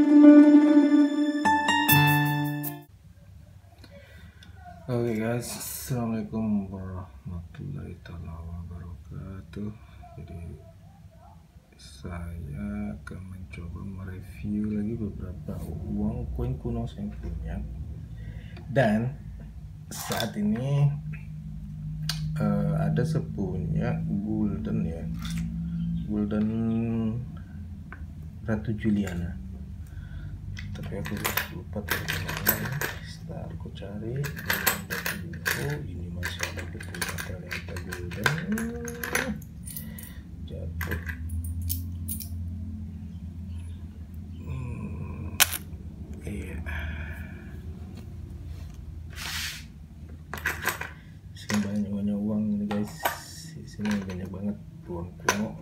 Oke guys, assalamualaikum warahmatullahi wabarakatuh. Jadi saya akan mencoba mereview lagi beberapa uang koin kuno saya punya. Dan saat ini ada sepunya Golden ya, Golden Ratu Juliana. Tapi aku lupa terkenal. Setelah aku cari, oh ini masih ada beberapa ternyata Golden jatuh. Iya. Sini banyak uang ini guys. Di sini banyak banget uang kuno.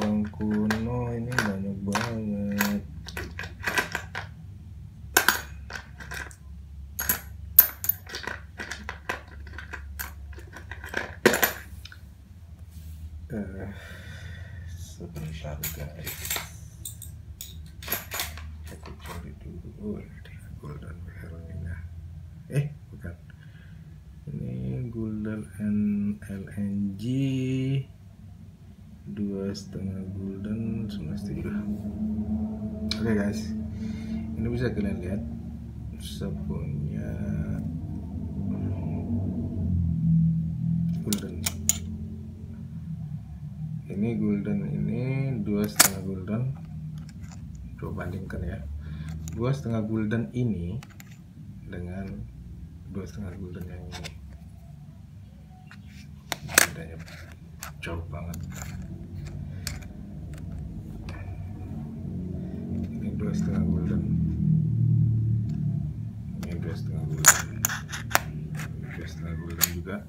Uang kuno ini banyak banget. Sebentar guys, aku cari dulu. Golden Hermina, bukan, ini Golden LNG 2,5 Golden semestinya. Oke guys, ini bisa kalian lihat sepunya Golden. Ini Golden ini 2,5 Golden. Coba bandingkan ya, 2,5 Golden ini dengan 2,5 Golden yang ini, bedanya jauh banget. Ini 2,5 Golden, ini 2,5 Golden, ini 2,5 Golden juga.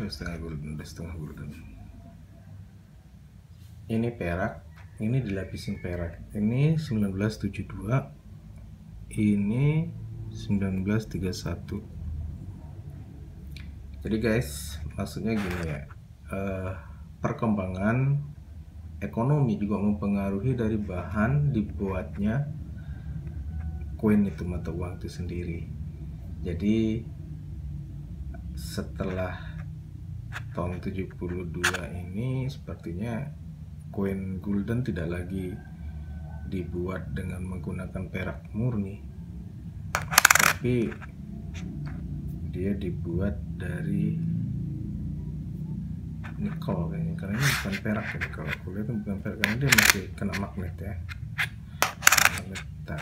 Setengah Golden. Ini perak, ini dilapisin perak. Ini 1972, ini 1931. Jadi guys, maksudnya gini ya, perkembangan ekonomi juga mempengaruhi dari bahan dibuatnya koin itu, mata uang itu sendiri. Jadi setelah tahun 72 ini sepertinya koin Golden tidak lagi dibuat dengan menggunakan perak murni, tapi dia dibuat dari nikel kayaknya, karena ini bukan perak ya. Kalau aku lihat bukan perak karena dia masih kena magnet ya. Bentar,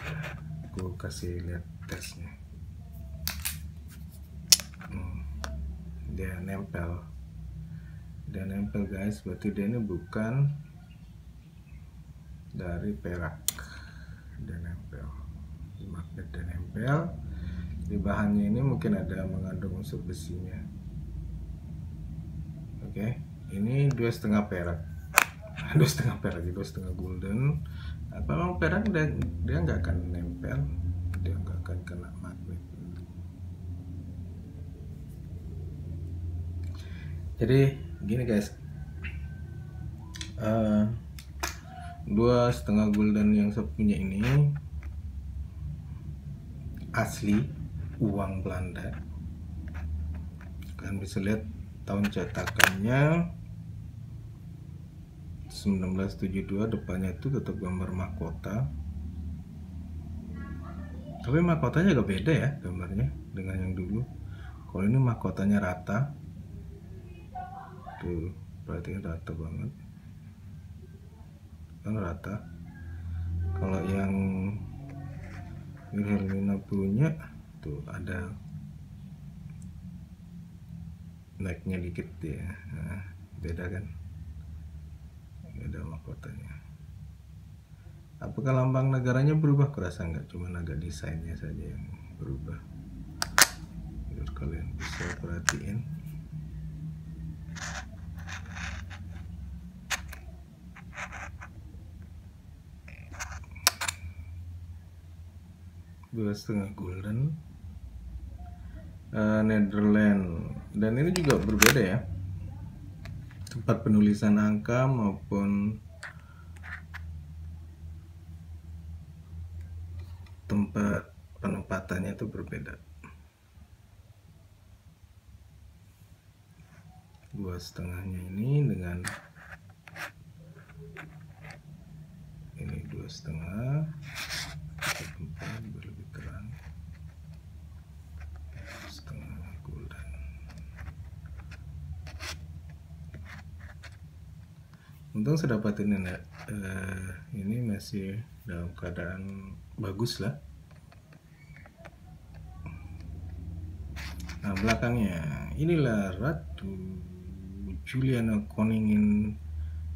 aku kasih lihat tesnya. Dia nempel guys, berarti dia ini bukan dari perak. Dia nempel di magnet, dia nempel di bahannya. Ini mungkin ada mengandung unsur besinya. Oke, ini 2,5 perak 2,5 perak, 2,5 Golden. Apa memang perak dia nggak akan nempel, dia nggak akan kena magnet. Jadi gini guys, 2,5 Golden yang saya punya ini asli uang Belanda. Kalian bisa lihat tahun cetakannya 1972, depannya itu tetap gambar mahkota, tapi mahkotanya agak beda ya gambarnya dengan yang dulu. Kalau ini mahkotanya rata tuh, perhatikan rata banget kan, rata. Kalau yang Hermina punya tuh ada naiknya dikit ya, nah, beda kan, beda mahkotanya. Apakah lambang negaranya berubah? Kurasa nggak, cuma agak desainnya saja yang berubah. Biar kalian bisa perhatiin. Dua setengah Golden Netherlands, dan ini juga berbeda ya, tempat penulisan angka maupun tempat penempatannya itu berbeda. 2,5-nya ini dengan ini 2,5 tempat lebih terang, 1,5 gulden. Untung saya dapat ini masih dalam keadaan bagus lah. Nah, belakangnya inilah Ratu Juliana Koningin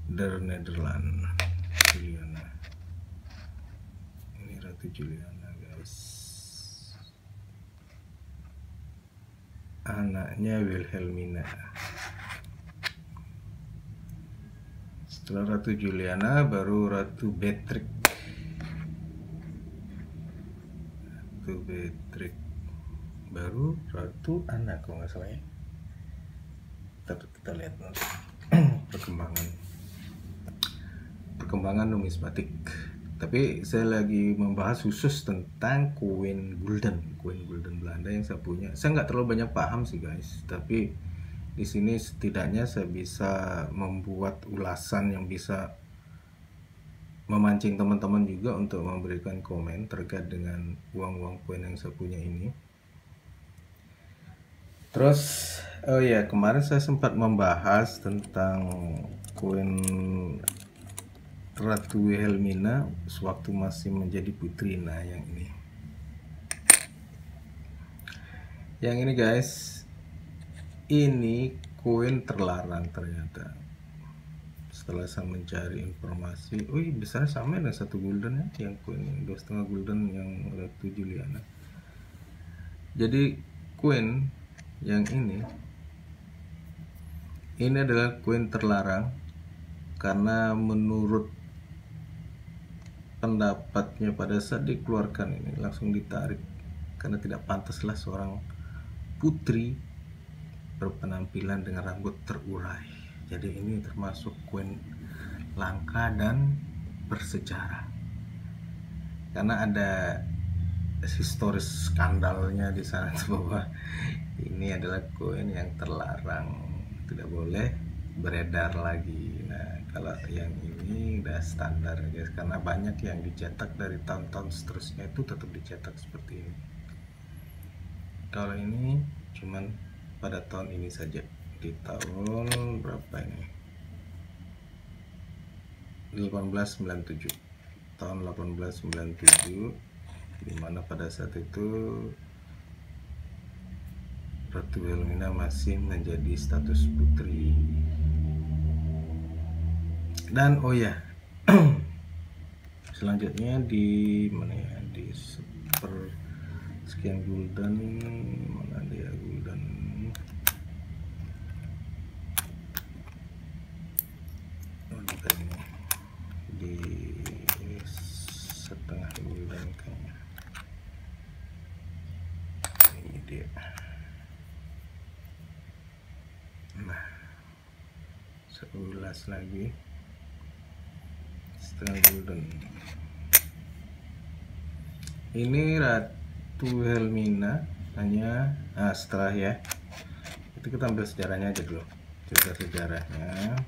der Nederland. Juliana, ini Ratu Juliana guys, anaknya Wilhelmina. Setelah Ratu Juliana baru Ratu Beatrix. Ratu Beatrix baru Ratu Anna kalau nggak salah ya. Kita lihat nanti perkembangan numismatik. Tapi saya lagi membahas khusus tentang koin gulden Belanda yang saya punya. Saya nggak terlalu banyak paham sih guys, tapi di sini setidaknya saya bisa membuat ulasan yang bisa memancing teman-teman juga untuk memberikan komen terkait dengan uang-uang koin yang saya punya ini. Terus, oh ya, kemarin saya sempat membahas tentang koin Ratu Wilhelmina sewaktu masih menjadi putri. Nah, yang ini. Yang ini guys, ini koin terlarang ternyata. Setelah saya mencari informasi, besarnya sama dengan 1 gulden ya, yang koin 2,5 gulden yang Ratu Juliana. Jadi koin yang ini adalah koin terlarang karena menurut pendapatnya pada saat dikeluarkan ini langsung ditarik karena tidak pantaslah seorang putri berpenampilan dengan rambut terurai. Jadi ini termasuk koin langka dan bersejarah karena ada historis skandalnya di sana bahwa ini adalah koin yang terlarang, tidak boleh beredar lagi. Nah, kalau yang ini udah standar guys, karena banyak yang dicetak dari tahun-tahun seterusnya itu tetap dicetak seperti ini. Kalau ini cuman pada tahun ini saja, di tahun berapa ini? 1897, tahun 1897, dimana pada saat itu Ratu Wilhelmina masih menjadi status putri. Dan oh ya, selanjutnya di mana ya, di sekian gulden, mana dia gulden, bukan ini, di setengah gulden kayaknya. Ini dia. Nah, seulas lagi setengah gulden. Ini Ratu Wilhelmina hanya setelah ya, itu kita ambil sejarahnya aja dulu, cerita sejarahnya.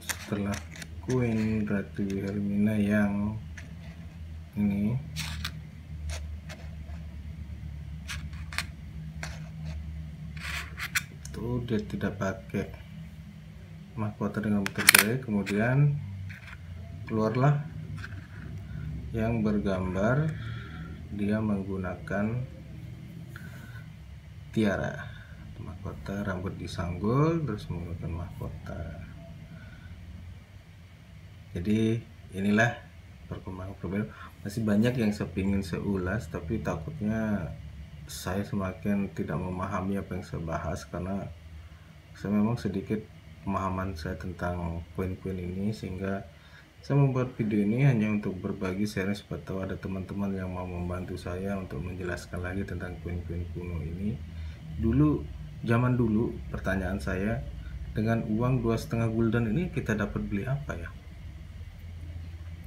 Setelah koin Ratu Wilhelmina yang ini dia tidak pakai mahkota dengan bergerai, kemudian keluarlah yang bergambar dia menggunakan tiara mahkota, rambut disanggul terus menggunakan mahkota. Jadi inilah perkembangan perbedaan. Masih banyak yang saya ingin saya ulas, tapi takutnya saya semakin tidak memahami apa yang saya bahas karena saya memang sedikit pemahaman saya tentang koin-koin ini, sehingga Saya membuat video ini hanya untuk berbagi sharing, siapa tahu ada teman-teman yang mau membantu saya untuk menjelaskan lagi tentang koin-koin kuno ini. Zaman dulu pertanyaan saya, dengan uang 2,5 gulden ini kita dapat beli apa ya?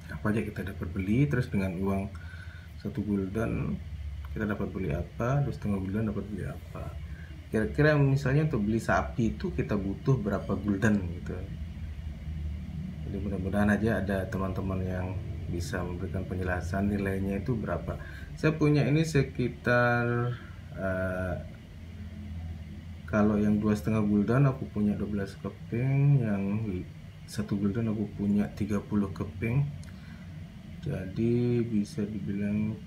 Apa aja kita dapat beli, terus dengan uang 1 gulden kita dapat beli apa, 2,5 gulden dapat beli apa. Kira-kira misalnya untuk beli sapi itu kita butuh berapa gulden gitu. Jadi mudah-mudahan aja ada teman-teman yang bisa memberikan penjelasan nilainya itu berapa. Saya punya ini sekitar kalau yang 2,5 gulden aku punya 12 keping, yang 1 gulden aku punya 30 keping. Jadi bisa dibilang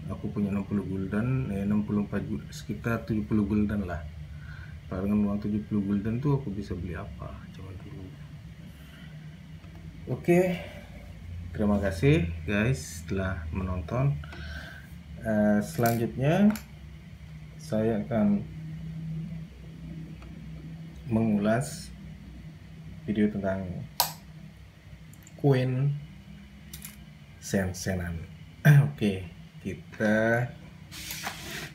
aku punya 60 gulden, 64 gulden, sekitar 70 gulden lah. Kalau dengan uang 70 gulden tuh aku bisa beli apa zaman dulu. Oke, terima kasih guys telah menonton. Selanjutnya saya akan mengulas video tentang koin sen-senan. Oke, kita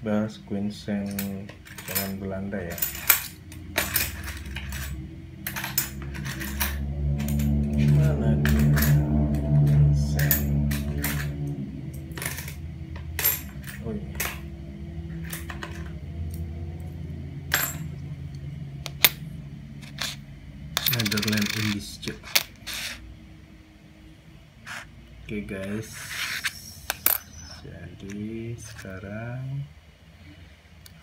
bahas koin sen-senan Belanda ya. Mana dia koin sen? Oh ini. Netherlands Indies. Oke guys, jadi sekarang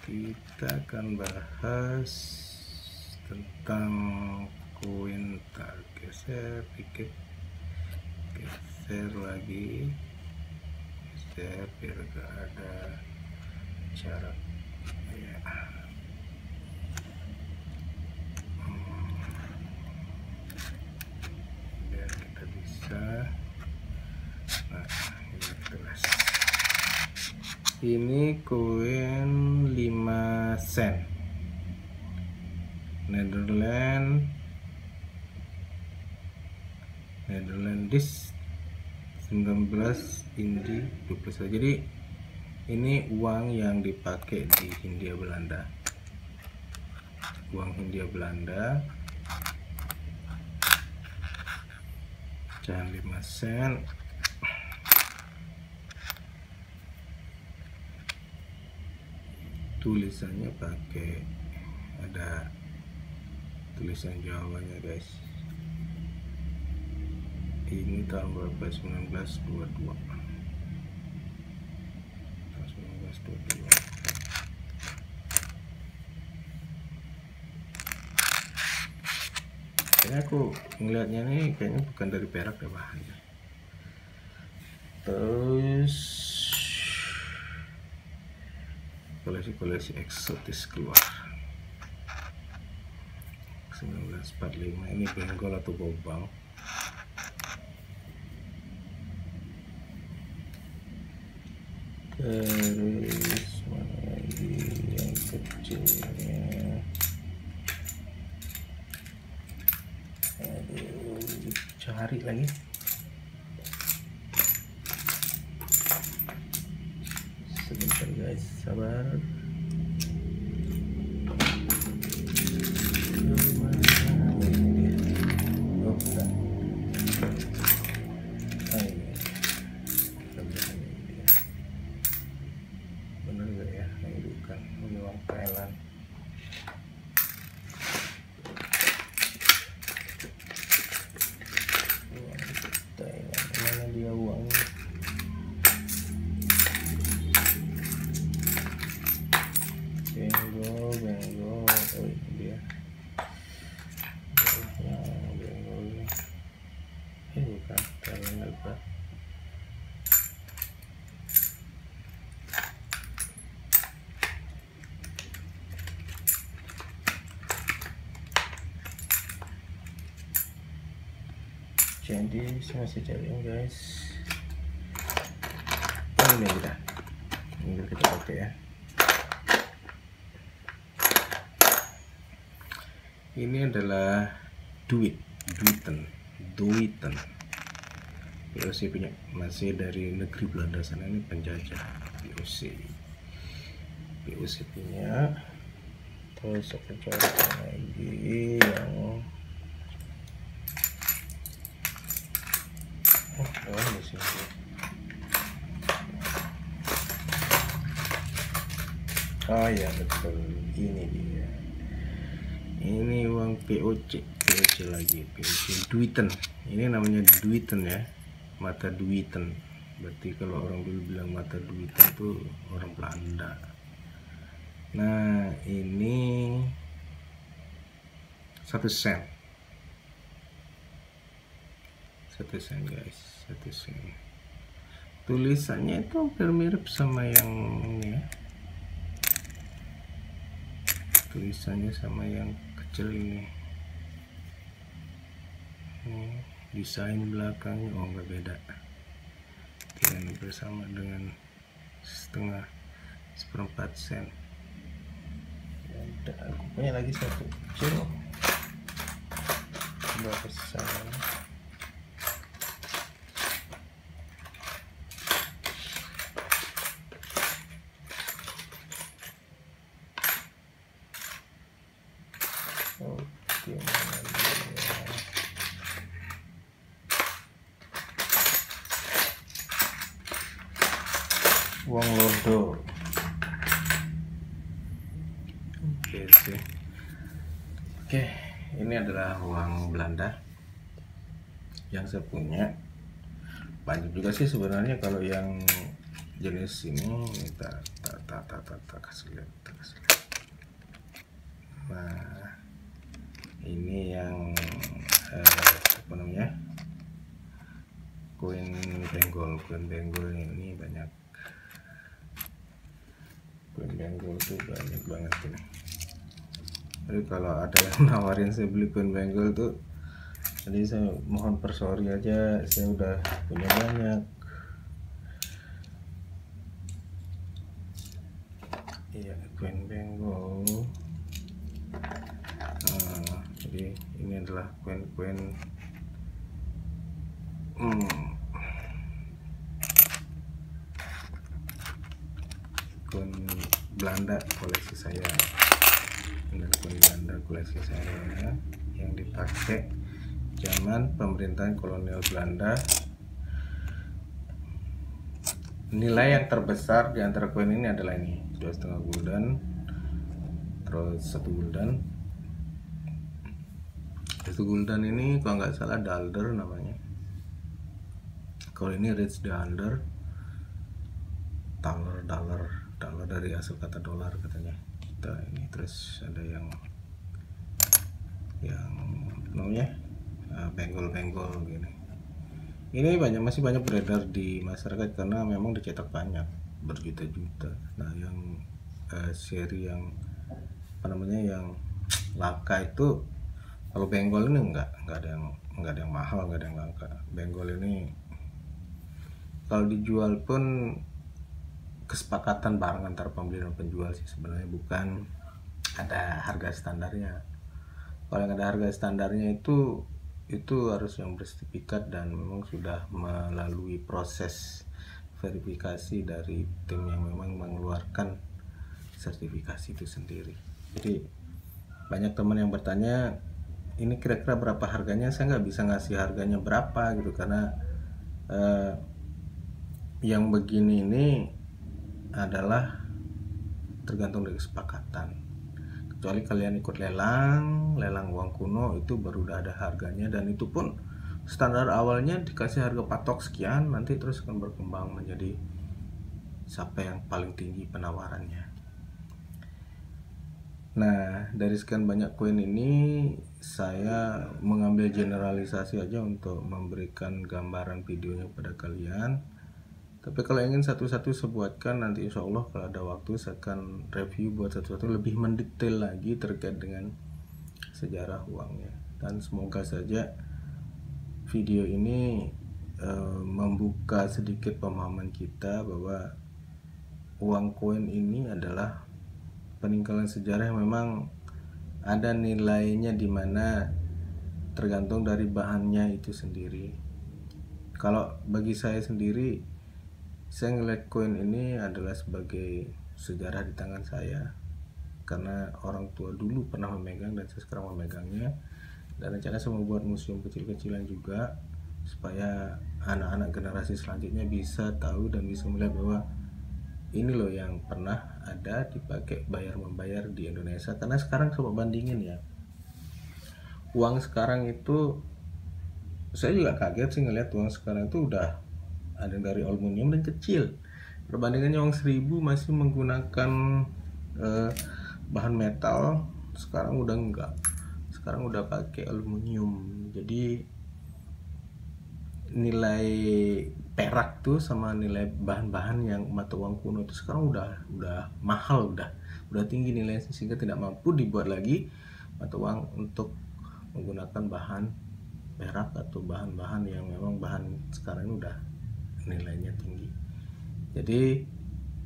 kita akan bahas tentang koin. Geser dikit, geser lagi, geser biar gak ada jarak ya. Biar kita bisa. Nah, ini jelas. Ini koin 5 sen Netherlands 19 Indi 21. Jadi ini uang yang dipakai di Hindia Belanda, uang Hindia Belanda. Pecahan 5 sen. Tulisannya pakai ada tulisan Jawanya guys. Ini tahun berapa? 1922. Tahun 1922. Kayaknya aku ngelihatnya nih kayaknya bukan dari perak ya bahannya. Terus koleksi eksotis keluar. 1945 ini benggol atau bobang. Terus mana lagi yang kecilnya? Aduh, cari lagi. Sebentar guys, sabar. Jadi saya masih cariin guys. Ini udah, ini kita pakai ya. Ini adalah duiten. VOC punya masih dari negeri Belanda sana, ini penjajah. VOC punya. Terus aku cari lagi yang di sini. Oh ya betul, ini dia. Ini uang POC lagi, POC Duiten. Ini namanya Duiten ya, mata Duiten. Berarti kalau orang dulu bilang mata Duiten itu orang Belanda. Nah ini 1 sen. 1 sen guys, 1 sen. Tulisannya itu hampir mirip sama yang ini ya. Tulisannya sama yang kecil ini. Desain belakangnya nggak beda. Tidak bersama dengan setengah, 1/4 sen. Aku punya lagi satu kecil. Berapa sen? Oke, uang lodo. Oke, ini adalah uang Belanda yang saya punya. Banyak juga sih sebenarnya kalau yang jenis ini. Kita kasih lihat. Nah, ini yang apa namanya, koin benggol ini banyak. Koin benggol tuh banyak banget ini. Jadi kalau ada yang nawarin saya beli koin benggol tuh, jadi saya mohon persori aja, saya udah punya banyak. Iya, koin benggol. Jadi ini adalah koin-koin koin Belanda koleksi saya. Ini koin Belanda koleksi saya yang dipakai zaman pemerintahan kolonial Belanda. Nilai yang terbesar di antara koin ini adalah ini, 2,5 gulden, terus 1 gulden. 1 gulden ini kalau nggak salah Dalder namanya. Kalau ini Rich Dalder, dollar dari asal kata dolar katanya. Ini terus ada yang namanya benggol gini. Ini masih banyak beredar di masyarakat karena memang dicetak banyak, berjuta-juta. Nah yang seri yang apa namanya, yang langka itu, kalau benggol ini nggak ada yang mahal, nggak ada yang langka. Benggol ini kalau dijual pun kesepakatan bareng antara pembeli dan penjual sih sebenarnya, bukan ada harga standarnya. Kalau yang ada harga standarnya itu harus yang bersertifikat dan memang sudah melalui proses verifikasi dari tim yang memang mengeluarkan sertifikasi itu sendiri. Jadi banyak teman yang bertanya, ini kira-kira berapa harganya? Saya nggak bisa ngasih harganya berapa gitu, karena yang begini ini adalah tergantung dari kesepakatan. Kecuali kalian ikut lelang uang kuno, itu baru udah ada harganya, dan itu pun standar awalnya dikasih harga patok sekian, nanti terus akan berkembang menjadi siapa yang paling tinggi penawarannya. Nah, dari sekian banyak koin ini saya mengambil generalisasi aja untuk memberikan gambaran videonya pada kalian. Tapi kalau ingin satu-satu saya buatkan, nanti insya Allah kalau ada waktu saya akan review buat satu-satu lebih mendetail lagi terkait dengan sejarah uangnya. Dan semoga saja video ini membuka sedikit pemahaman kita bahwa uang koin ini adalah peninggalan sejarah yang memang ada nilainya, dimana tergantung dari bahannya itu sendiri. Kalau bagi saya sendiri, saya ngeliat koin ini adalah sebagai sejarah di tangan saya, karena orang tua dulu pernah memegang dan saya sekarang memegangnya. Dan rencana saya mau buat museum kecil-kecilan juga, supaya anak-anak generasi selanjutnya bisa tahu dan bisa melihat bahwa ini loh yang pernah ada dipakai bayar membayar di Indonesia. Karena sekarang coba bandingin ya, uang sekarang itu, saya juga kaget sih ngeliat uang sekarang itu udah ada yang dari aluminium dan kecil. Perbandingannya uang 1000 masih menggunakan eh, bahan metal, sekarang udah enggak. Sekarang udah pakai aluminium. Jadi nilai perak tuh sama nilai bahan-bahan yang mata uang kuno itu sekarang udah mahal, udah tinggi nilainya, sehingga tidak mampu dibuat lagi mata uang untuk menggunakan bahan perak atau bahan-bahan yang memang bahan sekarang ini udah nilainya tinggi. Jadi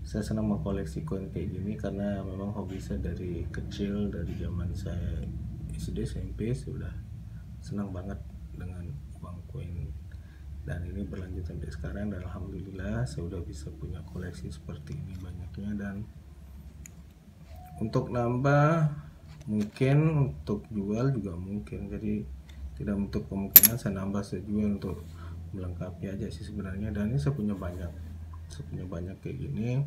saya senang mengkoleksi koin kayak gini karena memang hobi saya dari kecil, dari zaman saya SD SMP sudah senang banget dengan uang koin, dan ini berlanjut sampai sekarang, dan alhamdulillah saya udah bisa punya koleksi seperti ini banyaknya. Dan untuk nambah mungkin, untuk jual juga mungkin, jadi tidak menutup kemungkinan saya nambah, saya jual untuk melengkapi aja sih sebenarnya. Dan ini saya punya banyak kayak gini.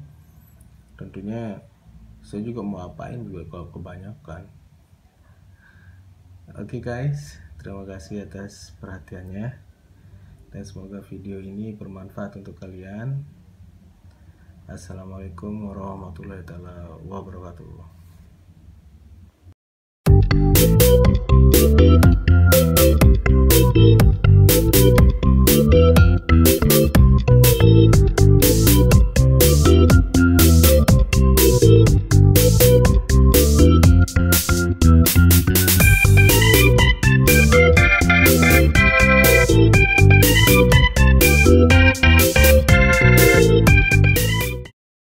Tentunya saya juga mau apain juga kalau kebanyakan. Oke guys, terima kasih atas perhatiannya, dan semoga video ini bermanfaat untuk kalian. Assalamualaikum warahmatullahi wabarakatuh.